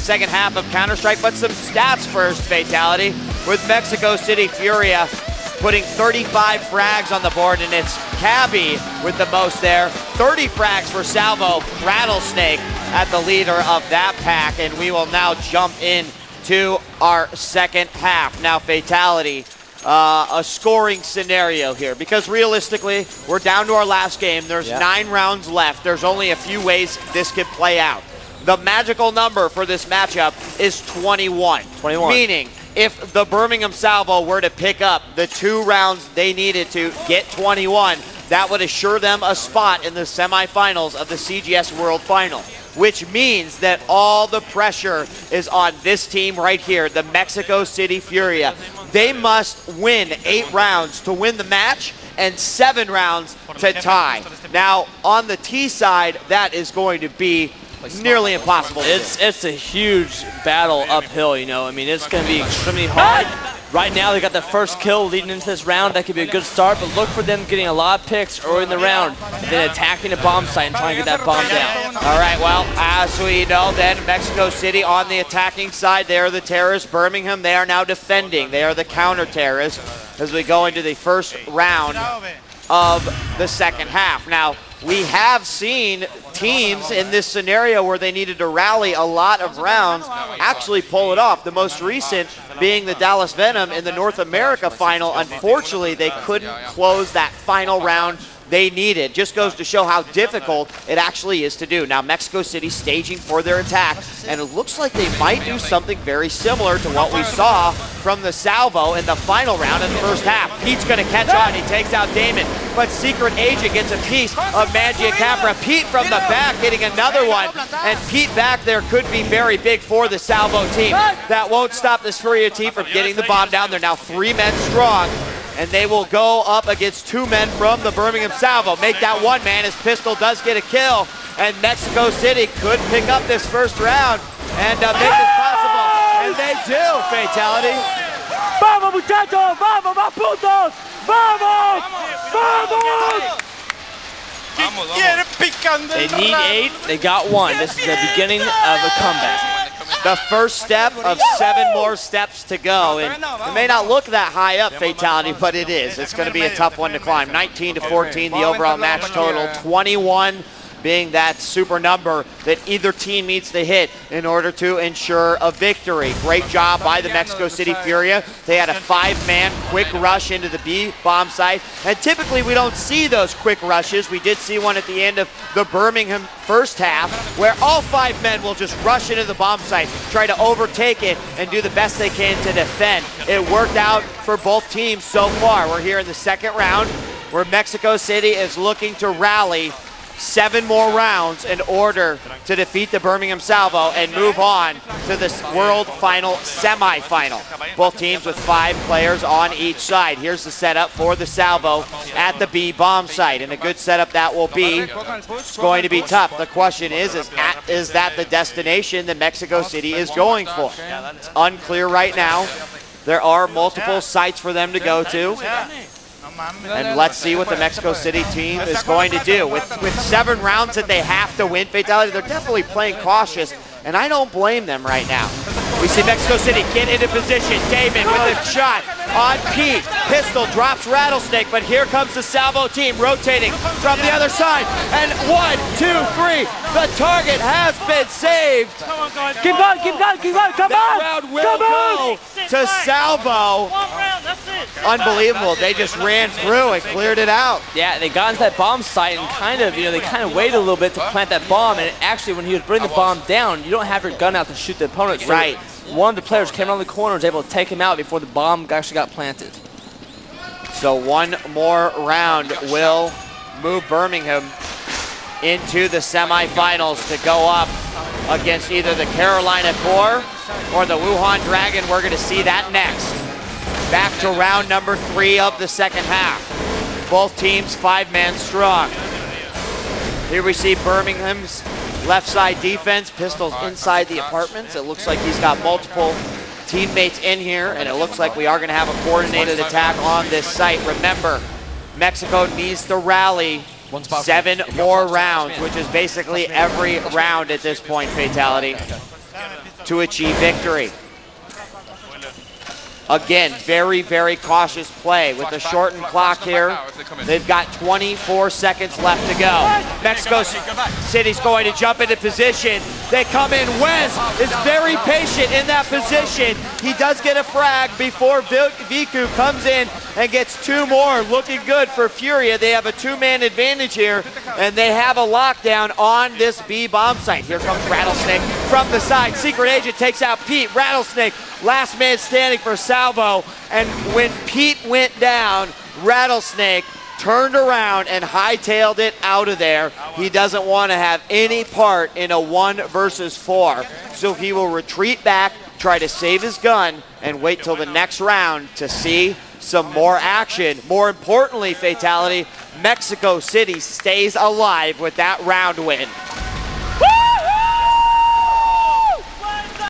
second half of Counter-Strike, but some stats first, Fatality, with Mexico City Furia putting 35 frags on the board, and it's Cabby with the most there. 30 frags for Salvo, Rattlesnake at the leader of that pack, and we will now jump in to our second half. Now, Fatality, a scoring scenario here, because realistically, we're down to our last game. There's 9 rounds left. There's only a few ways this could play out. The magical number for this matchup is 21. Meaning, if the Birmingham Salvo were to pick up the 2 rounds they needed to get 21, that would assure them a spot in the semifinals of the CGS World Final, which means that all the pressure is on this team right here, the Mexico City Furia. They must win 8 rounds to win the match and 7 rounds to tie. Now, on the T side, that is going to be nearly impossible. It's a huge battle uphill, you know. I mean, it's going to be extremely hard. Right now, they got the first kill leading into this round. That could be a good start, but look for them getting a lot of picks early in the round, and then attacking the bomb site and trying to get that bomb down. All right, well, as we know, then Mexico City on the attacking side, they are the terrorists. Birmingham, they are now defending. They are the counter-terrorists as we go into the first round of the second half. Now, we have seen teams in this scenario where they needed to rally a lot of rounds actually pull it off. The most recent being the Dallas Venom in the North America final. Unfortunately, they couldn't close that final round they needed. Just goes to show how difficult it actually is to do. Now, Mexico City staging for their attack, and it looks like they might do something very similar to what we saw from the Salvo in the final round in the first half. Pete's going to catch on. He takes out Damon, but Secret Agent gets a piece of Mangia Capra. Pete from the back getting another one, and Pete back there could be very big for the Salvo team. That won't stop this Furia team from getting the bomb down. They're now 3 men strong, and they will go up against 2 men from the Birmingham Salvo. Make that 1 man. His pistol does get a kill, and Mexico City could pick up this first round and make this possible. And they do, Fatality. ¡Vamos, muchachos! ¡Vamos, más puntos! ¡Vamos! ¡Vamos! They need 8. They got 1. This is the beginning of a comeback. The first step of 7 more steps to go, and it may not look that high up, Fatality, but it is. It's going to be a tough one to climb. 19-14, the overall match total. 21 being that super number that either team needs to hit in order to ensure a victory. Great job by the Mexico City Furia. They had a 5-man quick rush into the B bomb site, and typically we don't see those quick rushes. We did see one at the end of the Birmingham first half where all 5 men will just rush into the bomb site, try to overtake it, and do the best they can to defend. It worked out for both teams so far. We're here in the second round where Mexico City is looking to rally 7 more rounds in order to defeat the Birmingham Salvo and move on to the World Final semifinal. Both teams with 5 players on each side. Here's the setup for the Salvo at the B bomb site, and a good setup that will be. It's going to be tough. The question is that the destination that Mexico City is going for? It's unclear right now. There are multiple sites for them to go to. And let's see what the Mexico City team is going to do. With 7 rounds that they have to win, Fatality, they're definitely playing cautious, and I don't blame them right now. We see Mexico City get into position. Damon with a shot on Pete. Pistol drops Rattlesnake, but here comes the Salvo team rotating from the other side. And 1, 2, 3. The target has been saved. Keep going, keep going, keep going. Come on. Round will go to Salvo. Unbelievable. They just ran through and cleared it out. Yeah, they got into that bomb site and they kind of waited a little bit to plant that bomb. And actually, when he was bringing the bomb down, you don't have your gun out to shoot the opponent. So right. One of the players came around the corner and was able to take him out before the bomb actually got planted. So 1 more round will move Birmingham into the semifinals to go up against either the Carolina Core or the Wuhan Dragon. We're going to see that next. Back to round number 3 of the second half. Both teams 5-man strong. Here we see Birmingham's left side defense. Pistols inside the apartments. It looks like he's got multiple teammates in here, and it looks like we are going to have a coordinated attack on this site. Remember, Mexico needs to rally 7 more rounds, which is basically every round at this point, Fatality. to achieve victory. Again, very, very cautious play with the shortened clock here. They've got 24 seconds left to go. Mexico City's going to jump into position. They come in. Wes is very patient in that position. He does get a frag before Viku comes in and gets 2 more. Looking good for Furia. They have a 2-man advantage here, and they have a lockdown on this B bomb site. Here comes Rattlesnake from the side. Secret Agent takes out Pete. Rattlesnake, last man standing for Salvo, and when Pete went down, Rattlesnake turned around and hightailed it out of there. He doesn't want to have any part in a 1 versus 4, so he will retreat back, try to save his gun, and wait till the next round to see some more action. More importantly, Fatality, Mexico City stays alive with that round win.